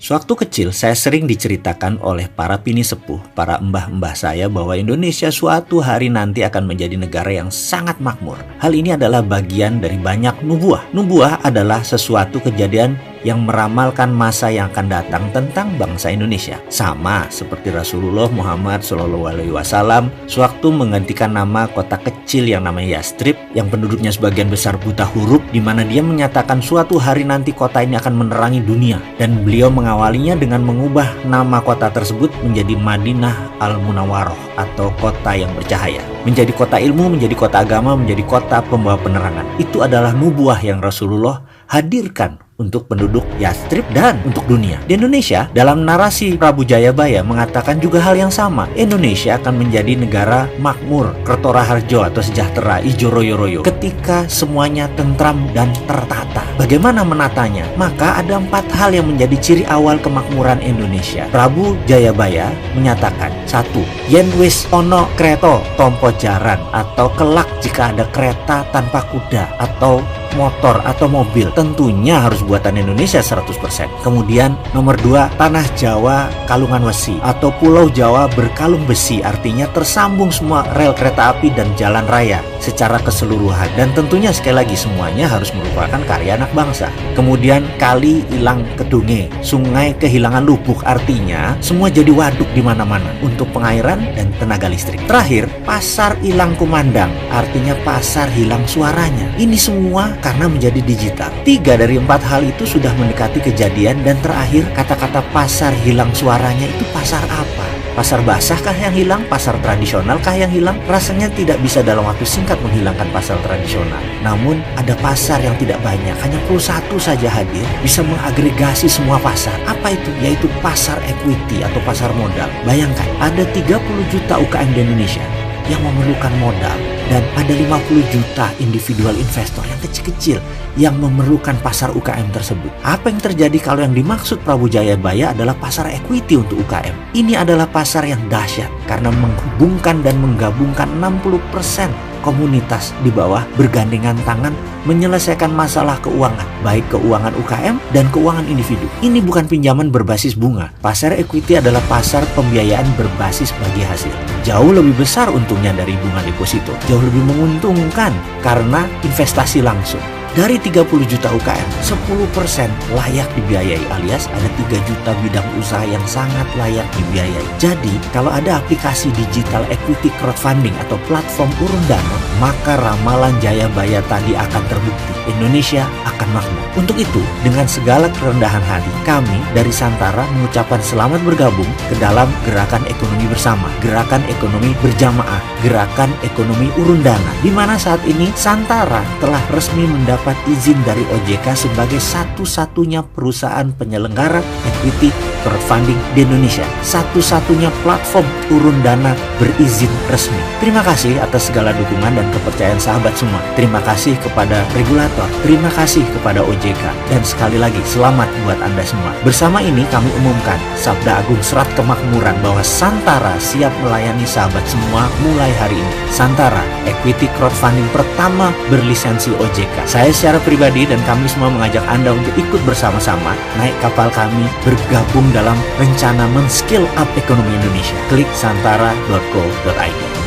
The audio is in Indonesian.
Sewaktu kecil, saya sering diceritakan oleh para pini sepuh, para mbah-mbah saya bahwa Indonesia suatu hari nanti akan menjadi negara yang sangat makmur. Hal ini adalah bagian dari banyak nubuah. Nubuah adalah sesuatu kejadian yang meramalkan masa yang akan datang tentang bangsa Indonesia. Sama seperti Rasulullah Muhammad SAW sewaktu menggantikan nama kota kecil yang namanya Yastrib, yang penduduknya sebagian besar buta huruf, di mana dia menyatakan suatu hari nanti kota ini akan menerangi dunia. Dan beliau mengawalinya dengan mengubah nama kota tersebut menjadi Madinah Al-Munawwaroh atau kota yang bercahaya. Menjadi kota ilmu, menjadi kota agama, menjadi kota pembawa penerangan. Itu adalah nubuah yang Rasulullah hadirkan untuk penduduk Yastrib dan untuk dunia. Di Indonesia, dalam narasi Prabu Jayabaya mengatakan juga hal yang sama. Indonesia akan menjadi negara makmur, Kerto Raharjo atau sejahtera, ijo royo-royo, ketika semuanya tentram dan tertata. Bagaimana menatanya? Maka ada 4 hal yang menjadi ciri awal kemakmuran Indonesia. Prabu Jayabaya menyatakan, 1. Yen wis ono kreto tompo jaran, atau kelak jika ada kereta tanpa kuda atau motor atau mobil, tentunya harus buatan Indonesia 100%. Kemudian nomor 2, tanah Jawa kalungan wesi atau pulau Jawa berkalung besi, artinya tersambung semua rel kereta api dan jalan raya secara keseluruhan, dan tentunya sekali lagi semuanya harus merupakan karya anak bangsa. Kemudian kali hilang kedunge, sungai kehilangan lubuk, artinya semua jadi waduk di mana-mana untuk pengairan dan tenaga listrik. Terakhir, pasar hilang kumandang, artinya pasar hilang suaranya. Ini semua karena menjadi digital. 3 dari 4 hal itu sudah mendekati kejadian, dan terakhir kata-kata pasar hilang suaranya itu pasar apa? Pasar basah kah yang hilang? Pasar tradisional kah yang hilang? Rasanya tidak bisa dalam waktu singkat menghilangkan pasar tradisional. Namun ada pasar yang tidak banyak, hanya perlu 1 saja hadir, bisa mengagregasi semua pasar. Apa itu? Yaitu pasar equity atau pasar modal. Bayangkan, ada 30 juta UKM di Indonesia yang memerlukan modal, dan ada 50 juta individual investor yang kecil-kecil yang memerlukan pasar UKM tersebut. Apa yang terjadi kalau yang dimaksud Prabu Jayabaya adalah pasar equity untuk UKM? Ini adalah pasar yang dahsyat karena menghubungkan dan menggabungkan 60% komunitas di bawah bergandengan tangan menyelesaikan masalah keuangan, baik keuangan UKM dan keuangan individu. Ini bukan pinjaman berbasis bunga. Pasar equity adalah pasar pembiayaan berbasis bagi hasil. Jauh lebih besar untungnya dari bunga deposito. Jauh lebih menguntungkan karena investasi langsung. Dari 30 juta UKM, 10% layak dibiayai, alias ada 3 juta bidang usaha yang sangat layak dibiayai. Jadi, kalau ada aplikasi digital equity crowdfunding atau platform urun dana, maka ramalan Jayabaya tadi akan terbukti. Indonesia akan makmur. Untuk itu, dengan segala kerendahan hati, kami dari Santara mengucapkan selamat bergabung ke dalam gerakan ekonomi bersama, gerakan ekonomi berjamaah, gerakan ekonomi urun dana, di mana saat ini Santara telah resmi mendapat izin dari OJK sebagai satu-satunya perusahaan penyelenggara equity crowdfunding di Indonesia, satu-satunya platform urun dana berizin resmi. Terima kasih atas segala dukungan dan kepercayaan sahabat semua. Terima kasih kepada regulator, terima kasih kepada OJK, dan sekali lagi selamat buat Anda semua. Bersama ini kami umumkan Sabda Agung Serat Kemakmuran bahwa Santara siap melayani sahabat semua mulai hari ini. Santara, equity crowdfunding pertama berlisensi OJK. Saya secara pribadi dan kami semua mengajak Anda untuk ikut bersama-sama naik kapal kami, bergabung dalam rencana men-skill up ekonomi Indonesia. Klik santara.co.id.